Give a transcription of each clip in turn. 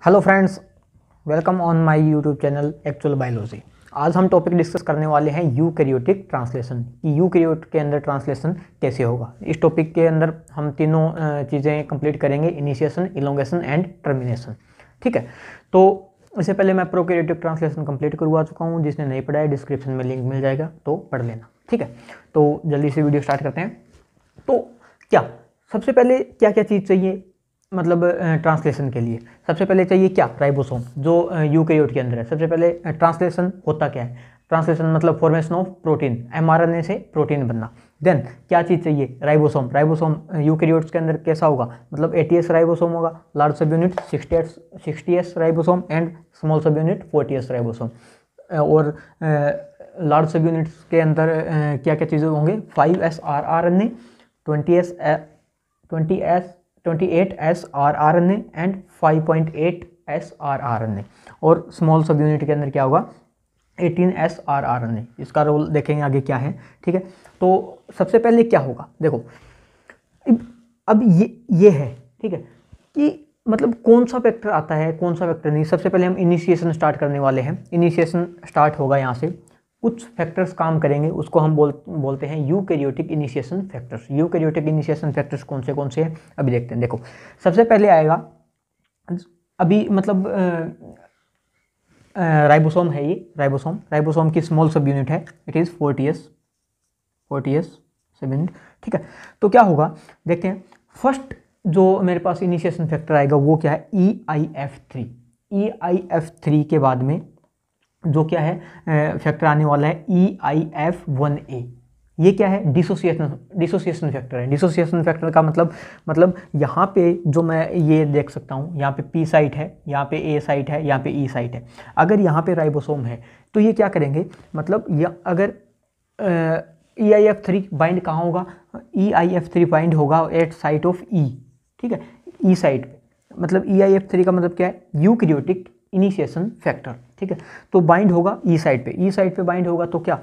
Hello friends, welcome on my YouTube channel actual biology. आज हम topic discuss करने वाले हैं यूकैरियोटिक ट्रांसलेशन कि यूकैरियोट के अंदर ट्रांसलेशन कैसे होगा। इस टॉपिक के अंदर हम तीनों चीज़ें कंप्लीट करेंगे, इनिशिएशन, इलोंगेशन एंड टर्मिनेशन। ठीक है, तो इससे पहले मैं प्रोकैरियोटिक ट्रांसलेशन कंप्लीट करवा चुका हूँ। जिसने नहीं पढ़ा है डिस्क्रिप्शन में लिंक मिल जाएगा, तो पढ़ लेना। ठीक है, तो जल्दी से वीडियो स्टार्ट करते हैं। तो क्या सबसे पहले क्या क्या चीज़ चाहिए मतलब ट्रांसलेशन के लिए? सबसे पहले चाहिए क्या? राइबोसोम, जो यूकैरियोट के अंदर है। सबसे पहले ट्रांसलेशन होता क्या है? ट्रांसलेशन मतलब फॉर्मेशन ऑफ प्रोटीन, एमआरएनए से प्रोटीन बनना। देन क्या चीज़ चाहिए? राइबोसोम। राइबोसोम यूकैरियोट्स के अंदर कैसा होगा? मतलब 80s राइबोसोम होगा, लार्ज सब unit 60s ribosome and small सब यूनिट 40s राइबोसोम। और लार्ज सब यूनिट्स के अंदर क्या क्या चीज़ें होंगे? 5s rRNA, 28s rRNA and 5.8s rRNA। और स्मॉल सब यूनिट के अंदर क्या होगा? 18s rRNA। इसका रोल देखेंगे आगे क्या है। ठीक है, तो सबसे पहले क्या होगा देखो, अब ये है। ठीक है, कि मतलब कौन सा फैक्टर आता है, कौन सा फैक्टर नहीं। सबसे पहले हम इनिशिएशन स्टार्ट करने वाले हैं। इनिशिएशन स्टार्ट होगा यहाँ से, कुछ फैक्टर्स काम करेंगे, उसको हम बोलते हैं eukaryotic initiation factors. Eukaryotic initiation factors कौन से हैं अभी देखते हैं। देखो, सबसे पहले आएगा अभी मतलब राइबोसोम है। ये राइबोसोम की स्मॉल सब यूनिट है, इट इज़ 40s सब यूनिट। ठीक है, तो क्या होगा देखते हैं। फर्स्ट जो मेरे पास इनिशिएशन फैक्टर आएगा वो क्या है? EIF3। EIF3 के बाद में जो क्या है फैक्टर आने वाला है EIF1A। ये क्या है? डिसोसिएशन फैक्टर है। डिसोसिएशन फैक्टर का मतलब यहाँ पे जो मैं ये देख सकता हूँ, यहाँ पे P साइट है, यहाँ पे A साइट है, यहाँ पे E साइट है। अगर यहाँ पे राइबोसोम है तो ये क्या करेंगे, मतलब अगर EIF3 बाइंड कहाँ होगा? EIF3 बाइंड होगा एट साइट ऑफ E। ठीक है, E साइट पे। मतलब EIF3 का मतलब क्या है? Eukaryotic initiation factor. ठीक है, तो बाइंड होगा ई साइड पे। ई साइड पे बाइंड होगा तो क्या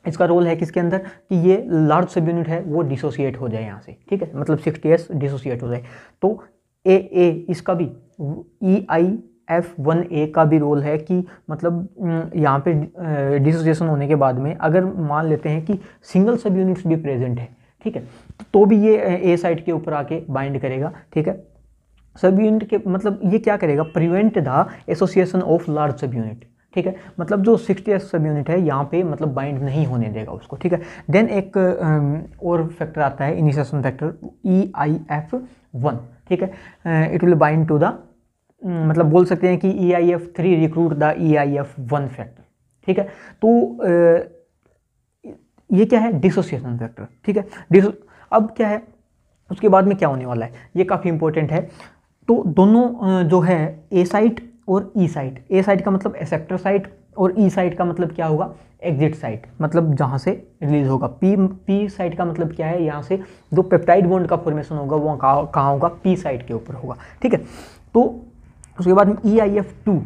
इसका रोल है किसके अंदर? कि ये लार्ज सब यूनिट है वो डिसोसिएट हो जाए यहाँ से। ठीक है, मतलब 60s डिसोसिएट हो जाए। तो ए इसका भी EIF1A का भी रोल है कि मतलब यहाँ पे डिसोसिएशन होने के बाद में अगर मान लेते हैं कि सिंगल सब यूनिट्स भी प्रेजेंट है, ठीक है, तो भी ये ए साइड के ऊपर आके बाइंड करेगा। ठीक है, सब यूनिट के मतलब ये क्या करेगा? Prevent the association of large सब यूनिट। ठीक है, मतलब जो 60s सब यूनिट है यहाँ पे मतलब बाइंड नहीं होने देगा उसको। ठीक है, देन एक और फैक्टर आता है इनिशिएशन फैक्टर EIF1। ठीक है, it will bind to the मतलब बोल सकते हैं कि EIF3 recruit the EIF1 factor. ठीक है, तो ये क्या है? Dissociation factor. ठीक है, अब क्या है उसके बाद में क्या होने वाला है, ये काफ़ी इंपॉर्टेंट है। तो दोनों जो है ए साइट और ई साइट। ए साइट का मतलब एक्सेप्टर साइट और ई साइट का मतलब क्या होगा? एग्जिट साइट, मतलब जहाँ से रिलीज होगा। पी साइट का मतलब क्या है? यहाँ से जो पेप्टाइड बॉन्ड का फॉर्मेशन होगा वो कहाँ होगा? पी साइट के ऊपर होगा। ठीक है, तो उसके बाद में EIF2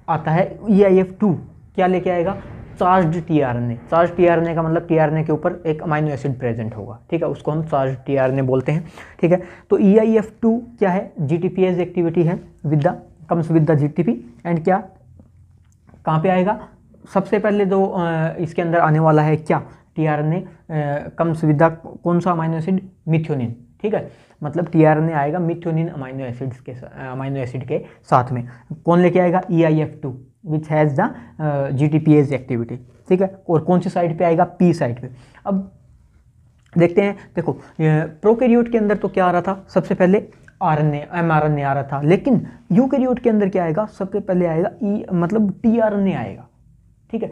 आता है। EIF2 क्या लेके आएगा? Charged tRNA। चार्ज tRNA का मतलब tRNA के ऊपर एक अमाइनो एसिड प्रेजेंट होगा। ठीक है, उसको हम चार्ज tRNA बोलते हैं। ठीक है, तो EIF2 क्या है? GTPase एक्टिविटी है comes with the GTP and क्या कहाँ पे आएगा? सबसे पहले जो इसके अंदर आने वाला है क्या? tRNA कम्स विद द कौन सा अमाइनो एसिड? मिथ्योनिन। ठीक है, मतलब tRNA आएगा मिथ्योनिन अमाइनो एसिड के साथ में। कौन लेके आएगा? EIF2 which has the GTPase activity. ठीक है, और कौन सी साइड पे आएगा? P साइड पे। अब देखते हैं, देखो प्रोकैरियोट के अंदर तो क्या आ रहा था? सबसे पहले mRNA आ रहा था, लेकिन यूकैरियोट के अंदर क्या आएगा? सबसे पहले आएगा मतलब tRNA आएगा। ठीक है,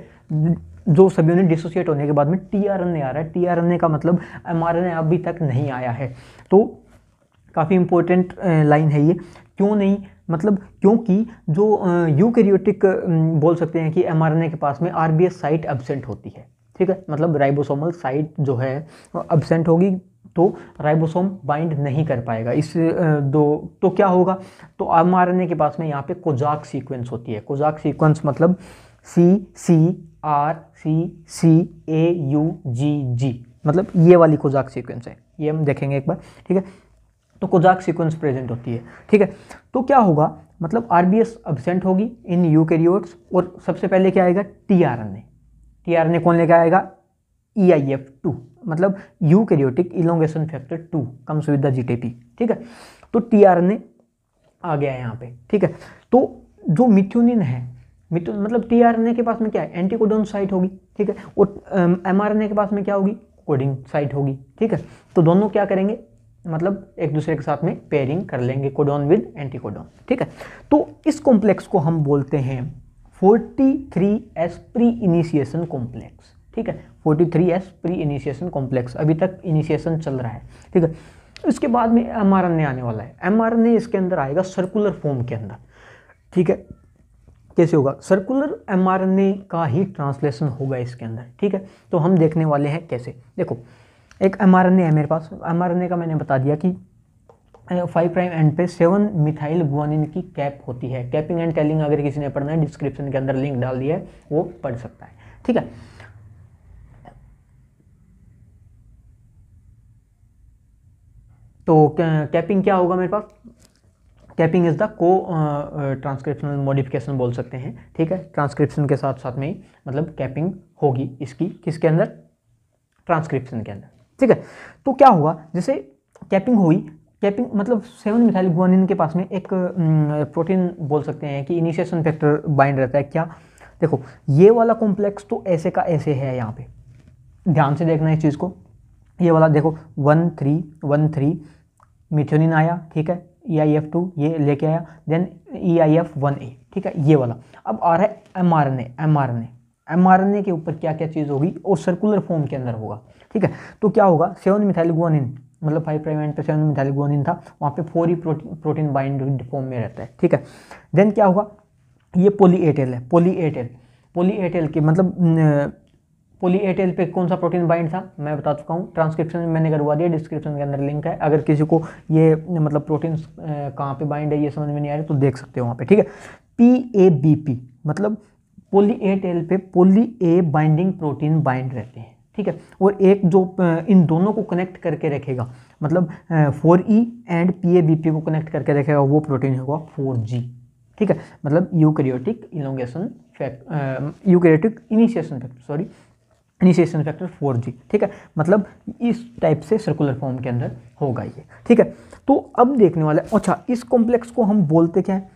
जो सब यूनिट डिसोसिएट होने के बाद में tRNA आ रहा है। tRNA का मतलब mRNA अभी तक नहीं आया है। तो काफ़ी इंपॉर्टेंट लाइन है ये। क्यों नहीं? मतलब क्योंकि जो यूकैरियोटिक बोल सकते हैं कि mRNA के पास में RBS साइट एब्सेंट होती है। ठीक है, मतलब राइबोसोमल साइट जो है एब्सेंट होगी तो राइबोसोम बाइंड नहीं कर पाएगा। तो क्या होगा? तो mRNA के पास में यहाँ पे कोजाक सीक्वेंस होती है। कोजाक सीक्वेंस मतलब CCRCCAUGG, मतलब ये वाली कोजाक सीक्वेंस है। ये हम देखेंगे एक बार। ठीक है, तो कोजाक सीक्वेंस प्रेजेंट होती है। ठीक है, तो क्या होगा मतलब आरबीएस अब्सेंट होगी इन यूकैरियोट्स, और सबसे पहले क्या आएगा, टीआरएनए। टीआरएनए कौन लेकर आएगा, EIF2, मतलब eukaryotic elongation factor 2 comes with the GTP. ठीक है, तो टीआरएनए आ गया है यहाँ पे। ठीक है, तो जो मिथ्योनिन है, मतलब टीआरएनए के पास में क्या है, एंटीकोडोन साइट होगी। ठीक है, और एमआरएनए के पास में क्या होगी, कोडिंग साइट होगी। ठीक है, तो दोनों क्या करेंगे, मतलब एक दूसरे के साथ में पेयरिंग कर लेंगे, कोडोन विद एंटीकोडोन। ठीक है, तो इस कॉम्प्लेक्स को हम बोलते हैं 43S प्री इनिशिएशन कॉम्प्लेक्स। ठीक है, 43S प्री इनिशिएशन कॉम्प्लेक्स, अभी तक इनिशिएशन चल रहा है। ठीक है, इसके बाद में एमआरएनए आने वाला है। एमआरएनए इसके अंदर आएगा सर्कुलर फॉर्म के अंदर। ठीक है, कैसे होगा, सर्कुलर एमआरएनए का ही ट्रांसलेशन होगा इसके अंदर। ठीक है, तो हम देखने वाले हैं कैसे। देखो, एक एमआरएनए है मेरे पास। एमआरएनए का मैंने बता दिया कि 5 प्राइम एंड पे 7 मिथाइल गुआनिन की कैप होती है। कैपिंग एंड टेलिंग अगर किसी ने पढ़ना है, डिस्क्रिप्शन के अंदर लिंक डाल दिया है, वो पढ़ सकता है। ठीक है, तो कैपिंग क्या होगा मेरे पास, कैपिंग इज द को ट्रांसक्रिप्शनल मॉडिफिकेशन बोल सकते हैं। ठीक है, ट्रांसक्रिप्शन के साथ साथ में ही मतलब कैपिंग होगी इसकी, किसके अंदर, ट्रांसक्रिप्शन के अंदर। ठीक है, तो क्या हुआ, जैसे कैपिंग हुई, कैपिंग मतलब 7 मिथाइल गुआनिन के पास में एक प्रोटीन बोल सकते हैं कि इनिशिएशन फैक्टर बाइंड रहता है। क्या, देखो ये वाला कॉम्प्लेक्स तो ऐसे का ऐसे है, यहाँ पे ध्यान से देखना इस चीज़ को। ये वाला देखो 1,3,1,3 मिथ्योनिन आया। ठीक है, EIF2 ये लेके आया, देन EIF1A। ठीक है, ये वाला अब आ रहा है एमआरएनए के ऊपर क्या क्या चीज़ होगी, और सर्कुलर फॉर्म के अंदर होगा। ठीक है, तो क्या होगा, 7 मिथाइल गुआनिन, मतलब 5 प्राइम एंड पे 7 मिथाइल गुआनिन था, वहाँ पे 4 ही प्रोटीन बाइंड फॉर्म में रहता है। ठीक है, देन क्या होगा, ये पॉलीएटेल है, पॉलीएटेल के मतलब पॉलीएटेल पे कौन सा प्रोटीन बाइंड था मैं बता चुका हूँ, ट्रांसक्रिप्शन में मैंने करवा दिया, डिस्क्रिप्शन के अंदर लिंक है। अगर किसी को ये मतलब प्रोटीन कहाँ पे बाइंड है ये समझ में नहीं आ रही तो देख सकते हो वहाँ पे। ठीक है, PABP मतलब पॉलीएटेल पे poly A binding protein bind रहते हैं। ठीक है, और एक जो इन दोनों को कनेक्ट करके रखेगा, मतलब 4E एंड PABP को कनेक्ट करके रखेगा, वो प्रोटीन होगा 4G। ठीक है, मतलब यूकैरियोटिक इनिशिएशन फैक्टर 4G। ठीक है, मतलब इस टाइप से सर्कुलर फॉर्म के अंदर होगा ये। ठीक है, तो अब देखने वाला है, अच्छा इस कॉम्प्लेक्स को हम बोलते क्या है,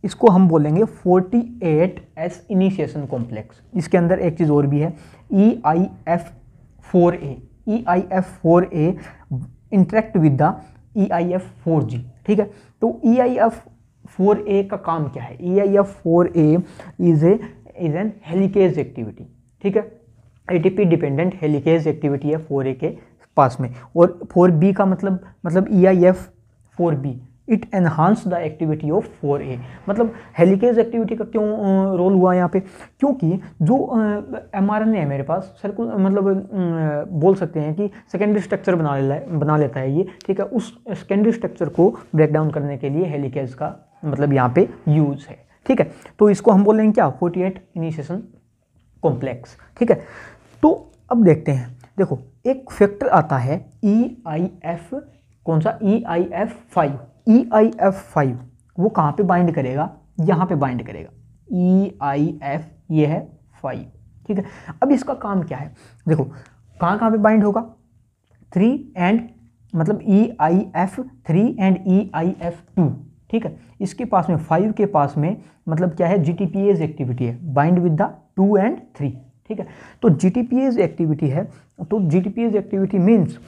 इसको हम बोलेंगे 48S इनिशिएशन कॉम्प्लेक्स। इसके अंदर एक चीज़ और भी है, EIF4A interact with the EIF4G। ठीक है, तो EIF4A का काम क्या है, EIF4A is an helicase activity. ठीक है, ATP डिपेंडेंट हेलिकेज एक्टिविटी है 4A के पास में। और 4B का मतलब EIF4B it enhance the activity of 4A। मतलब हेलिकेज एक्टिविटी का क्यों रोल हुआ यहाँ पे, क्योंकि जो एमआरएनए है मेरे पास सर्कुलर मतलब बोल सकते हैं कि सेकेंडरी स्ट्रक्चर बना लेता है ये। ठीक है, उस सेकेंडरी स्ट्रक्चर को ब्रेक डाउन करने के लिए हेलिकेज का मतलब यहाँ पे यूज है। ठीक है, तो इसको हम बोलेंगे क्या, 48 इनिशिएशन कॉम्प्लेक्स। ठीक है, तो अब देखते हैं, देखो एक फैक्टर आता है EIF, कौन सा, EIF5 वो कहाँ पे बाइंड करेगा, यहाँ पे बाइंड करेगा, EIF ये है 5। ठीक है, अब इसका काम क्या है, देखो कहाँ पे बाइंड होगा, 3 एंड मतलब EIF3 एंड EIF2। ठीक है, इसके पास में 5 के पास में मतलब क्या है, GTPase एक्टिविटी है, बाइंड विद द 2 एंड 3। ठीक है, तो GTPase एक्टिविटी है, तो GTPase एक्टिविटी मीन्स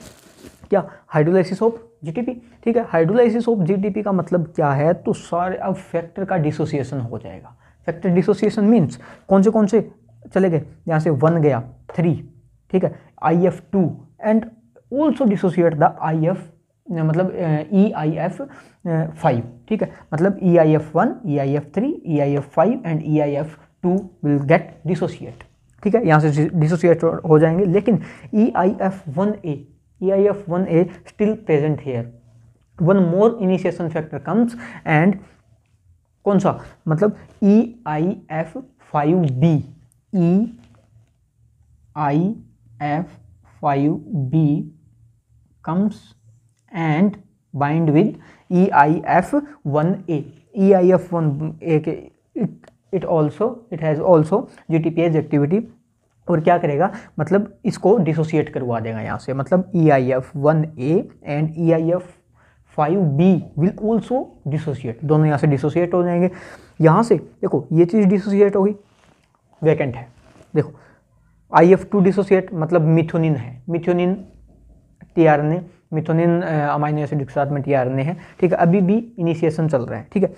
क्या, हाइड्रोलाइसिस ऑफ GTP। ठीक है, हाइड्रोलाइसिस ऑफ GTP का मतलब क्या है, तो सारे अब फैक्टर का डिसोसिएशन हो जाएगा। फैक्टर डिसोसिएशन मीन्स कौन से चले गए, यहाँ से 1 गया 3। ठीक है, IF2 and also dissociate the IF मतलब EIF5। ठीक है, मतलब EIF1, EIF3, EIF5 and EIF2 will get dissociate. ठीक है, यहाँ से डिसोसिएट हो जाएंगे, लेकिन EIF1A still present here, one more initiation factor comes and कौन सा, मतलब EIF5B comes and bind with EIF1A EIF1 एक it has also GTPase activity, और क्या करेगा, मतलब इसको डिसोसिएट करवा देगा यहाँ से, मतलब EIF1A and EIF5B will also dissociate, दोनों यहाँ से डिसोसिएट हो जाएंगे। यहाँ से देखो ये चीज़ डिसोसिएट होगी, वैकेंट है, देखो IF2 डिसोसिएट मतलब मिथुनिन है, मिथुनिन tRNA, मिथुनिन अमाइनो एसिड के साथ में tRNA है, ठीक है, अभी भी इनिशिएशन चल रहा है, ठीक है।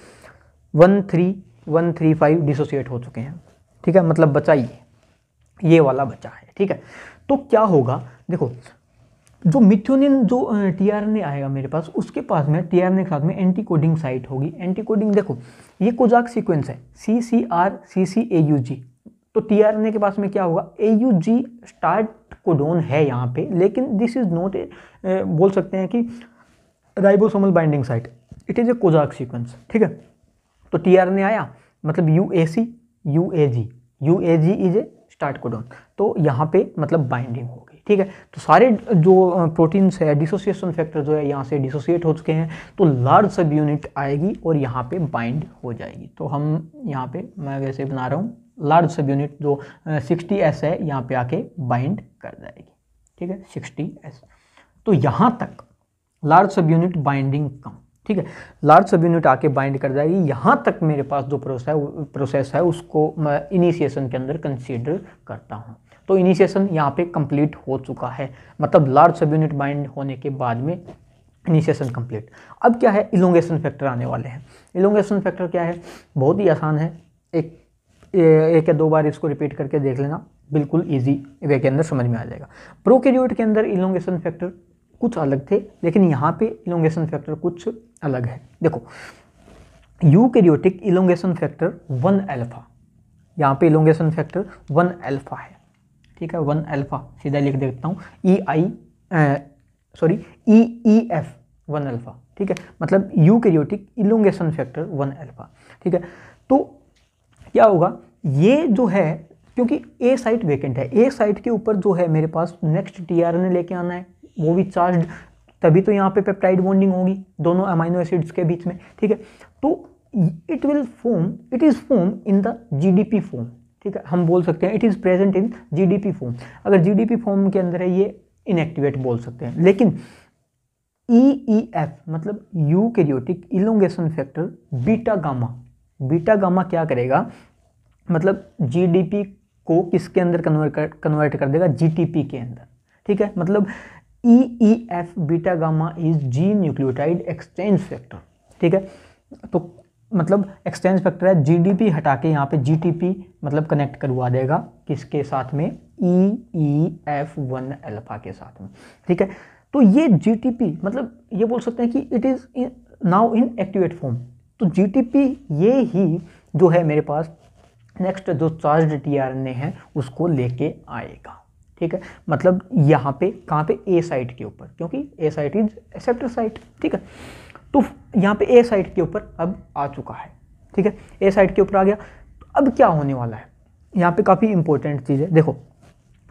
1, 3, 1, 3, 5 डिसोसिएट हो चुके हैं, ठीक है, मतलब बचा ये वाला बचा है, ठीक है। तो क्या होगा, देखो जो मिथ्योनिन जो tRNA आएगा मेरे पास, उसके पास में tRNA के साथ में एंटी कोडिंग साइट होगी। एंटी कोडिंग देखो ये कोजाक सीक्वेंस है CCR CCAUG, तो tRNA के पास में क्या होगा, AUG स्टार्ट कोडोन है यहाँ पे, लेकिन दिस इज नॉट बोल सकते हैं कि ribosomal binding site, it is a Kozak sequence, ठीक है। तो tRNA आया मतलब UAC UAG is a start codon, तो यहाँ पे मतलब बाइंडिंग हो गई, ठीक है। तो सारे जो प्रोटीन्स है, डिसोसिएशन फैक्टर जो है यहाँ से डिसोसिएट हो चुके हैं, तो लार्ज सब यूनिट आएगी और यहाँ पे बाइंड हो जाएगी। तो हम यहाँ पे, मैं वैसे बना रहा हूँ, लार्ज सब यूनिट जो 60S है यहाँ पे आके बाइंड कर जाएगी, ठीक है, 60S। तो यहाँ तक लार्ज सब यूनिट बाइंडिंग कम, ठीक है, लार्ज सब यूनिट आके बाइंड कर जाएगी। यहाँ तक मेरे पास जो प्रोसेस है उसको मैं इनिशिएशन के अंदर कंसीडर करता हूँ। तो इनिशिएशन यहाँ पे कंप्लीट हो चुका है, मतलब लार्ज सब यूनिट बाइंड होने के बाद में इनिशिएशन कंप्लीट। अब क्या है, इलोंगेशन फैक्टर आने वाले हैं। इलोंगेशन फैक्टर क्या है, बहुत ही आसान है, एक या दो बार इसको रिपीट करके देख लेना, बिल्कुल ईजी वे के अंदर समझ में आ जाएगा। प्रोकैरियोट के अंदर इलोंगेशन फैक्टर कुछ अलग थे, लेकिन यहाँ पे इलोंगेशन फैक्टर कुछ अलग है। देखो यूकैरियोटिक इलोंगेशन फैक्टर 1 अल्फा, यहाँ पे इलोंगेशन फैक्टर 1 अल्फा है, ठीक है, 1 अल्फा सीधा लिख देता हूँ, EEF 1 अल्फा, ठीक है, मतलब यूकैरियोटिक इलोंगेशन फैक्टर 1 अल्फा, ठीक है। तो क्या होगा, ये जो है, क्योंकि ए साइट वेकेंट है, ए साइट के ऊपर जो है मेरे पास नेक्स्ट tRNA लेके आना है, वो भी चार्ज, तभी तो यहाँ पे पेप्टाइड बॉन्डिंग होगी दोनों अमाइनो एसिड्स के बीच में, ठीक है। तो it is form in the GDP form, ठीक है, हम बोल सकते हैं it is present in GDP form. अगर GDP फॉर्म के अंदर है ये इनएक्टिवेट बोल सकते हैं, लेकिन EEF मतलब eukaryotic elongation factor beta gamma क्या करेगा, मतलब GDP को किसके अंदर कन्वर्ट कर देगा, GTP के अंदर, ठीक है। मतलब EEF beta gamma is G nucleotide exchange factor, ठीक है। तो मतलब एक्सचेंज फैक्टर है, GDP हटा के यहाँ पे GTP मतलब कनेक्ट करवा देगा किसके साथ में, EEF1 अल्फा के साथ में, ठीक है। तो ये GTP मतलब ये बोल सकते हैं कि it is now in activate form. तो GTP ये ही जो है मेरे पास नेक्स्ट जो चार्ज tRNA है उसको लेके आएगा, ठीक है। मतलब यहाँ पे कहाँ पे, ए साइट के ऊपर, क्योंकि ए साइट इज एक्सेप्टर साइट, ठीक है। तो यहाँ पे ए साइट के ऊपर अब आ चुका है, ठीक है, ए साइट के ऊपर आ गया। तो अब क्या होने वाला है, यहाँ पे काफ़ी इंपॉर्टेंट चीज़ है, देखो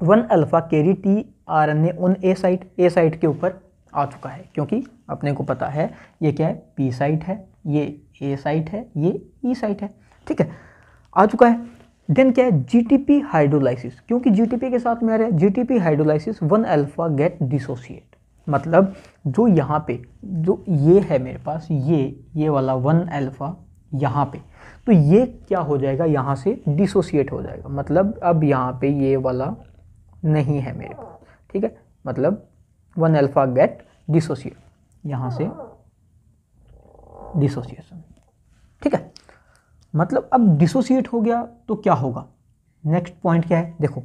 1 alpha carry tRNA on A site के ऊपर आ चुका है, क्योंकि अपने को पता है ये क्या है, पी साइट है, ये ए साइट है, ये ई साइट है, ठीक है, आ चुका है। देन क्या है, GTP हाइड्रोलाइसिस, क्योंकि GTP के साथ में आ रहा है, GTP hydrolysis 1 alpha get dissociate, मतलब जो यहाँ पे जो ये है मेरे पास, ये वाला 1 अल्फा यहाँ पे, तो ये क्या हो जाएगा, यहाँ से डिसोसिएट हो जाएगा, मतलब अब यहाँ पे ये वाला नहीं है मेरे पास, ठीक है, मतलब 1 अल्फा गेट डिसोसिएट, यहाँ से डिसोसिएशन, ठीक है। मतलब अब डिसोसिएट हो गया तो क्या होगा, नेक्स्ट पॉइंट क्या है, देखो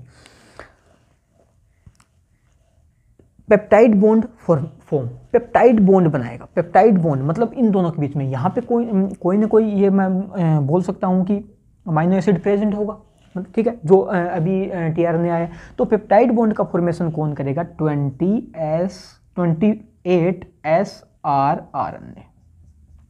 peptide bond form, peptide bond बनाएगा, पेप्टाइड बॉन्ड मतलब इन दोनों के बीच में यहाँ पे कोई ना कोई ये मैं बोल सकता हूँ कि अमाइनो एसिड प्रेजेंट होगा, ठीक है, जो अभी tRNA आया, तो पेप्टाइड बॉन्ड का फॉर्मेशन कौन करेगा, 28S RNA,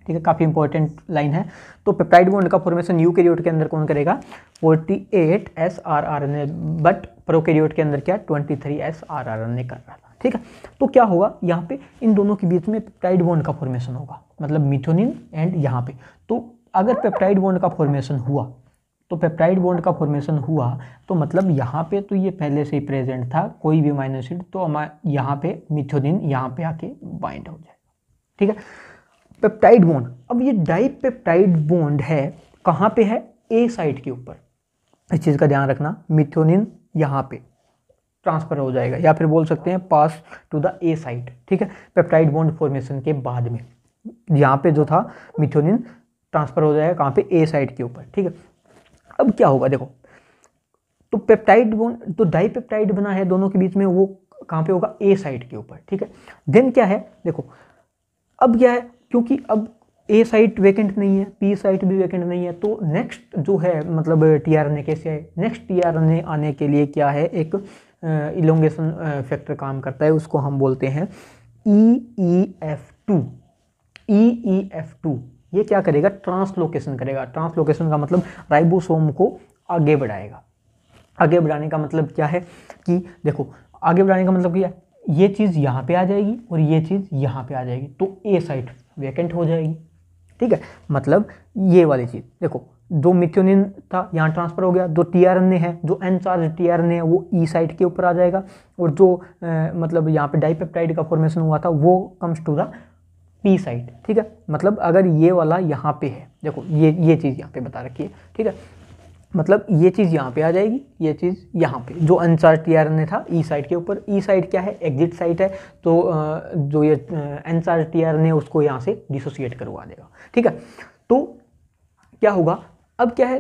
ठीक है, काफ़ी इंपॉर्टेंट लाइन है। तो पेप्टाइड बॉन्ड का फॉर्मेशन यूकैरियोट के अंदर कौन करेगा, 48S RNA, बट प्रोकैरियोट के अंदर क्या 23S RNA कर रहा था, ठीक है। तो क्या होगा, यहाँ पे इन दोनों के बीच में पेप्टाइड बॉन्ड का फॉर्मेशन होगा, मतलब मिथोनिन एंड यहाँ पे, तो अगर पेप्टाइड बॉन्ड का फॉर्मेशन हुआ, तो पेप्टाइड बॉन्ड का फॉर्मेशन हुआ तो मतलब यहाँ पे तो ये पहले से ही प्रेजेंट था, कोई भी अमाइनो एसिड, तो यहाँ पे मिथ्योनिन यहाँ पे आके बाइंड हो जाएगा। ठीक है, पेप्टाइड बॉन्ड, अब ये डाइपेप्टाइड बॉन्ड है कहाँ पे है, ए साइड के ऊपर, इस चीज़ का ध्यान रखना, मिथ्योनिन यहाँ पे ट्रांसफर हो जाएगा, या फिर बोल सकते हैं पास टू द ए साइड। ठीक है, पेप्टाइड बॉन्ड फॉर्मेशन के बाद में यहाँ पे जो था मिथ्योनिन ट्रांसफर हो जाएगा कहाँ पे, ए साइड के ऊपर। ठीक है, अब क्या होगा देखो, तो पेप्टाइड बॉन्ड, तो डाइपेप्टाइड बना है दोनों के बीच में, वो कहाँ पे होगा, ए साइड के ऊपर। ठीक है, देन क्या है देखो, अब क्या है, क्योंकि अब ए साइट वैकेंट नहीं है, पी साइट भी वैकेंट नहीं है, तो नेक्स्ट जो है मतलब टीआरएनए कैसे है, नेक्स्ट टीआरएनए आने के लिए क्या है, एक इलोंगेशन फैक्टर काम करता है, उसको हम बोलते हैं EEF2। EEF2 ये क्या करेगा, ट्रांसलोकेशन करेगा। ट्रांसलोकेशन का मतलब राइबोसोम को आगे बढ़ाएगा। आगे बढ़ाने का मतलब क्या है कि देखो, आगे बढ़ाने का मतलब क्या है, ये चीज़ यहाँ पे आ जाएगी और ये चीज़ यहाँ पे आ जाएगी, तो ए साइट वैकेंट हो जाएगी। ठीक है, मतलब ये वाली चीज़ देखो, जो मिथ्योनिन था यहाँ ट्रांसफर हो गया, जो टीआरएनए है, जो अनचार्ज टीआरएनए है वो ई साइट के ऊपर आ जाएगा, और जो मतलब यहाँ पे डाइपेप्टाइड का फॉर्मेशन हुआ था वो comes to the P site. ठीक है, मतलब अगर ये वाला यहाँ पे है, देखो ये चीज़ यहाँ पे बता रखी है। ठीक है, मतलब ये चीज़ यहाँ पे आ जाएगी, ये चीज़ यहाँ पे, जो अनचार्ज टीआरएनए था ई साइट के ऊपर, ई साइट क्या है, एग्जिट साइट है, तो जो ये अनचार्ज टीआरएनए उसको यहाँ से डिसोसिएट करवा देगा। ठीक है, तो क्या होगा, अब क्या है,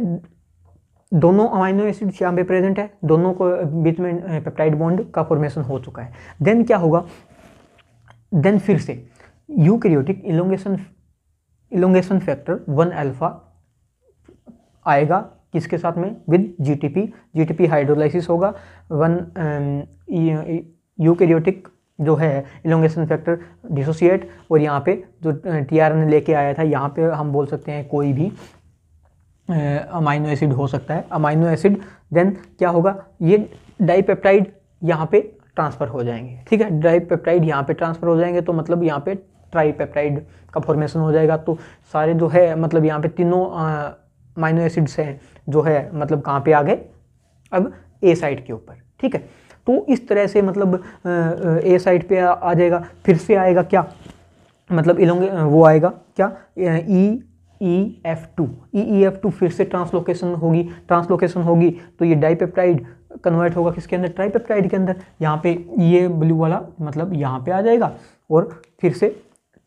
दोनों अमाइनो एसिड्स यहाँ पे प्रेजेंट है, दोनों को बीच में पेप्टाइड बॉन्ड का फॉर्मेशन हो चुका है। देन क्या होगा, देन फिर से यूकैरियोटिक इलोंगेशन फैक्टर 1 अल्फा आएगा, किसके साथ में, विद जीटीपी हाइड्रोलाइसिस होगा। यूकैरियोटिक जो है इलोंगेशन फैक्टर डिसोसिएट, और यहाँ पे जो टीआरएनए लेके आया था, यहाँ पे हम बोल सकते हैं कोई भी अमाइनो एसिड हो सकता है, अमाइनो एसिड। देन क्या होगा, ये डाइपेप्टाइड यहाँ पे ट्रांसफ़र हो जाएंगे। ठीक है, डाइपेप्टाइड यहाँ पे ट्रांसफ़र हो जाएंगे, तो मतलब यहाँ पे ट्राईपेप्टाइड का फॉर्मेशन हो जाएगा। तो सारे जो है मतलब यहाँ पे तीनों अमाइनो एसिड्स हैं जो है मतलब कहाँ पे आ गए, अब ए साइड के ऊपर। ठीक है, तो इस तरह से मतलब ए साइड पे आ जाएगा, फिर से आएगा क्या, मतलब वो आएगा क्या, EEF2 फिर से ट्रांसलोकेशन होगी, तो ये डाइपेप्टाइड कन्वर्ट होगा किसके अंदर, ट्राइपेप्टाइड के अंदर। यहाँ पे ये ब्लू वाला मतलब यहाँ पे आ जाएगा, और फिर से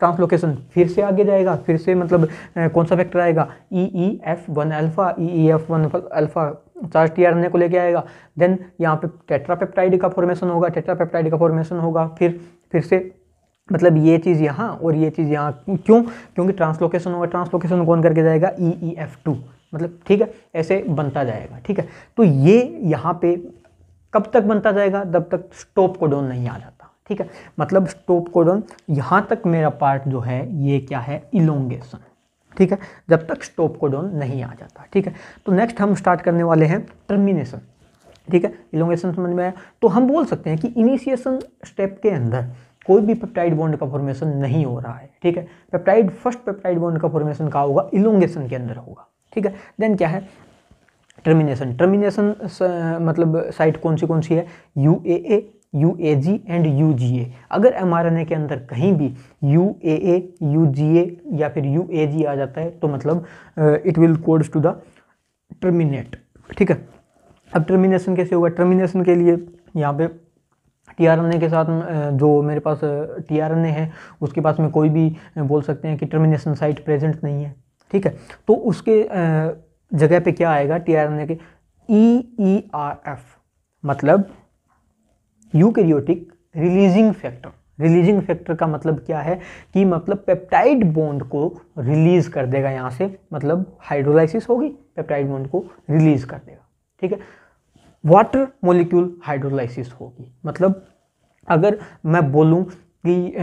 ट्रांसलोकेशन फिर से आगे जाएगा, फिर से मतलब कौन सा फैक्टर आएगा, EEF1 alpha, EEF1 alpha charge tRNA को लेके आएगा। देन यहाँ पे टेट्रापेप्टाइड का फॉर्मेशन होगा, फिर से मतलब ये चीज़ यहाँ और ये चीज़ यहाँ, क्यों, क्योंकि ट्रांसलोकेशन होगा, ट्रांसलोकेशन कौन करके जाएगा, EEF2, मतलब ठीक है, ऐसे बनता जाएगा। ठीक है, तो ये यहाँ पे कब तक बनता जाएगा, जब तक स्टॉप कोडॉन नहीं आ जाता। ठीक है, मतलब स्टॉप कोडॉन यहाँ तक मेरा पार्ट जो है ये क्या है, इलोंगेशन। ठीक है, जब तक स्टॉप कोडॉन नहीं आ जाता। ठीक है, तो नेक्स्ट हम स्टार्ट करने वाले हैं टर्मिनेशन। ठीक है, इलोंगेशन समझ में आया, तो हम बोल सकते हैं कि इनिशिएशन स्टेप के अंदर कोई भी पेप्टाइड बॉन्ड का फॉर्मेशन नहीं हो रहा है। ठीक है, फर्स्ट पेप्टाइड बॉन्ड का फॉर्मेशन कहाँ होगा, इलोंगेशन के अंदर होगा। ठीक है, देन क्या है, टर्मिनेशन मतलब साइट कौन सी है, UAA, UAG एंड UGA। अगर mRNA के अंदर कहीं भी UAA, UGA या फिर UAG आ जाता है तो मतलब it will codes to the terminate. ठीक है, अब टर्मिनेशन कैसे होगा, टर्मिनेशन के लिए यहाँ पे टीआरएनए के साथ जो मेरे पास टीआरएनए है उसके पास में कोई भी बोल सकते हैं कि टर्मिनेशन साइट प्रेजेंट नहीं है। ठीक है, तो उसके जगह पे क्या आएगा, टीआरएनए के EERF, मतलब यूकैरियोटिक रिलीजिंग फैक्टर का मतलब क्या है कि मतलब पेप्टाइड बॉन्ड को रिलीज कर देगा यहाँ से, मतलब हाइड्रोलाइसिस होगी, पेप्टाइड बॉन्ड को रिलीज कर देगा। ठीक है, वाटर मॉलिक्यूल हाइड्रोलाइसिस होगी, मतलब अगर मैं बोलूँ कि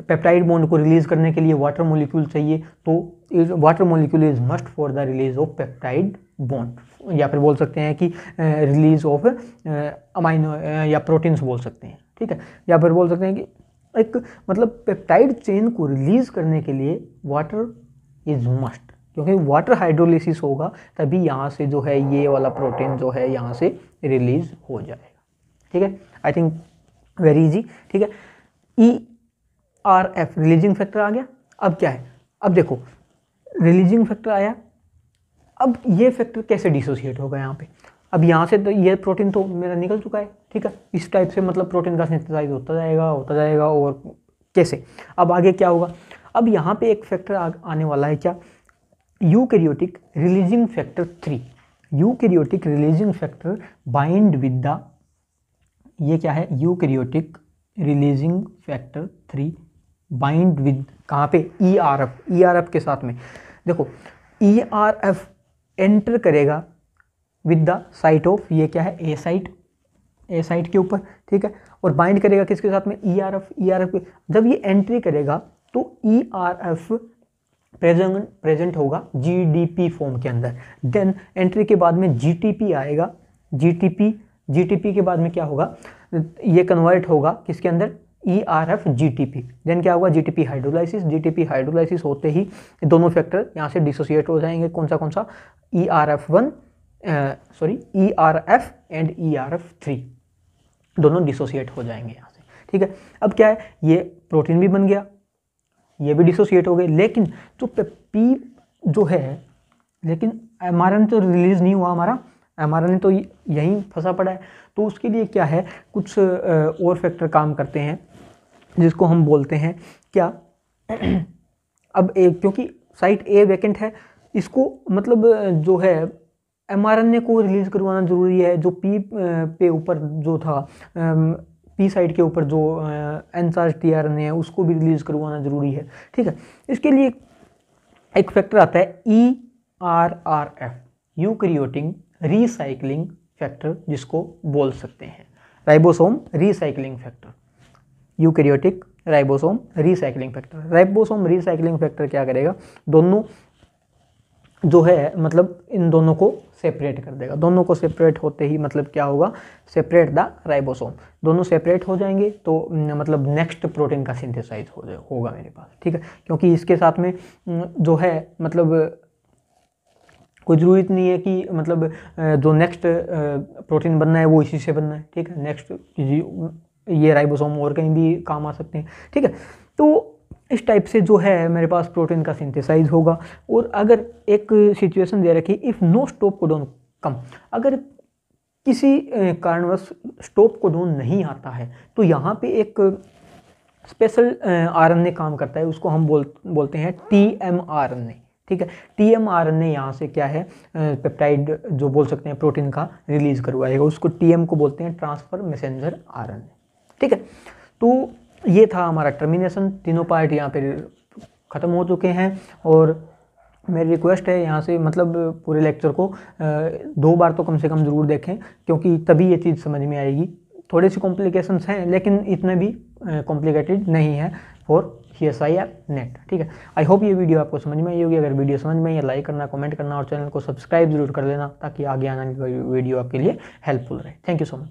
पेप्टाइड बॉन्ड को रिलीज करने के लिए वाटर मॉलिक्यूल चाहिए, तो water molecule is must for the release of peptide bond, या फिर बोल सकते हैं कि रिलीज ऑफ अमाइनो या प्रोटीन्स बोल सकते हैं। ठीक है, या फिर बोल सकते हैं कि एक मतलब पेप्टाइड चेन को रिलीज करने के लिए वाटर इज मस्ट, क्योंकि वाटर हाइड्रोलिसिस होगा तभी यहाँ से जो है ये वाला प्रोटीन जो है यहाँ से रिलीज हो जाएगा। ठीक है, आई थिंक वेरी इजी। ठीक है, ERF रिलीजिंग फैक्टर आ गया। अब क्या है, अब देखो रिलीजिंग फैक्टर आया, अब ये फैक्टर कैसे डिसोसिएट होगा यहाँ पे। अब यहाँ से तो ये प्रोटीन तो मेरा निकल चुका है। ठीक है, इस टाइप से मतलब प्रोटीन का सिंथेसाइज होता जाएगा और कैसे। अब आगे क्या होगा, अब यहाँ पे एक फैक्टर आने वाला है, क्या, eukaryotic releasing factor 3। Eukaryotic releasing factor bind with the, ये क्या है, eukaryotic releasing factor 3 bind with, कहाँ पे, ERF के साथ में। देखो ERF एंटर करेगा विद द साइट ऑफ, ये क्या है, ए साइट के ऊपर। ठीक है, और बाइंड करेगा किसके साथ में, ERF। जब ये एंट्री करेगा तो ERF प्रेजेंट होगा GDP फॉर्म के अंदर। देन एंट्री के बाद में GTP आएगा, GTP के बाद में क्या होगा, ये कन्वर्ट होगा किसके अंदर, ERF GTP। देन क्या होगा, GTP हाइड्रोलाइसिस होते ही दोनों फैक्टर यहाँ से डिसोसिएट हो जाएंगे। कौन सा ERF एंड ERF3 दोनों डिसोसिएट हो जाएंगे यहाँ से। ठीक है, अब क्या है, ये प्रोटीन भी बन गया, ये भी डिसोसिएट हो गए, लेकिन जो पेप्टीन जो है, लेकिन mRNA तो रिलीज नहीं हुआ हमारा, mRNA तो यहीं फंसा पड़ा है। तो उसके लिए क्या है, कुछ और फैक्टर काम करते हैं जिसको हम बोलते हैं क्या, अब क्योंकि साइट ए वैकेंट है, इसको मतलब जो है mRNA को रिलीज करवाना जरूरी है। जो पी पे ऊपर जो था, पी साइड के ऊपर जो एनचार्ज tRNA है, उसको भी रिलीज करवाना जरूरी है। ठीक है, इसके लिए एक फैक्टर आता है ERRF, यूकैरियोटिक रीसाइक्लिंग फैक्टर, जिसको बोल सकते हैं ribosome recycling factor. Eukaryotic ribosome recycling factor क्या करेगा, दोनों जो है मतलब इन दोनों को सेपरेट कर देगा। दोनों को सेपरेट होते ही मतलब क्या होगा, सेपरेट द राइबोसोम, दोनों सेपरेट हो जाएंगे तो मतलब नेक्स्ट प्रोटीन का सिंथेसाइज होगा मेरे पास। ठीक है, क्योंकि इसके साथ में जो है मतलब कोई ज़रूरत नहीं है कि मतलब जो नेक्स्ट प्रोटीन बनना है वो इसी से बनना है। ठीक है, नेक्स्ट ये राइबोसोम और कहीं भी काम आ सकते हैं। ठीक है, तो इस टाइप से जो है मेरे पास प्रोटीन का सिंथेसाइज होगा। और अगर एक सिचुएशन दे रखी, इफ़ नो स्टॉप कोडॉन कम, अगर किसी कारणवश स्टॉप कोडॉन नहीं आता है तो यहाँ पे एक स्पेशल RNA काम करता है, उसको हम बोलते हैं tmRNA। ठीक है, tmRNA यहाँ से क्या है, पेप्टाइड जो बोल सकते हैं प्रोटीन का रिलीज करवाएगा, उसको TM को बोलते हैं ट्रांसफर मैसेंजर RNA। ठीक है, तो ये था हमारा टर्मिनेशन। तीनों पार्ट यहाँ पे ख़त्म हो चुके हैं और मेरी रिक्वेस्ट है यहाँ से मतलब पूरे लेक्चर को 2 बार तो कम से कम ज़रूर देखें, क्योंकि तभी ये चीज़ समझ में आएगी। थोड़ी सी कॉम्प्लिकेशंस हैं लेकिन इतने भी कॉम्प्लिकेटेड नहीं है फॉर CSIR नेट। ठीक है, आई होप ये वीडियो आपको समझ में आई होगी। अगर वीडियो समझ में आई, लाइक करना, कमेंट करना और चैनल को सब्सक्राइब जरूर कर लेना, ताकि आगे आने वाली वीडियो आपके लिए हेल्पफुल रहे। Thank you so much.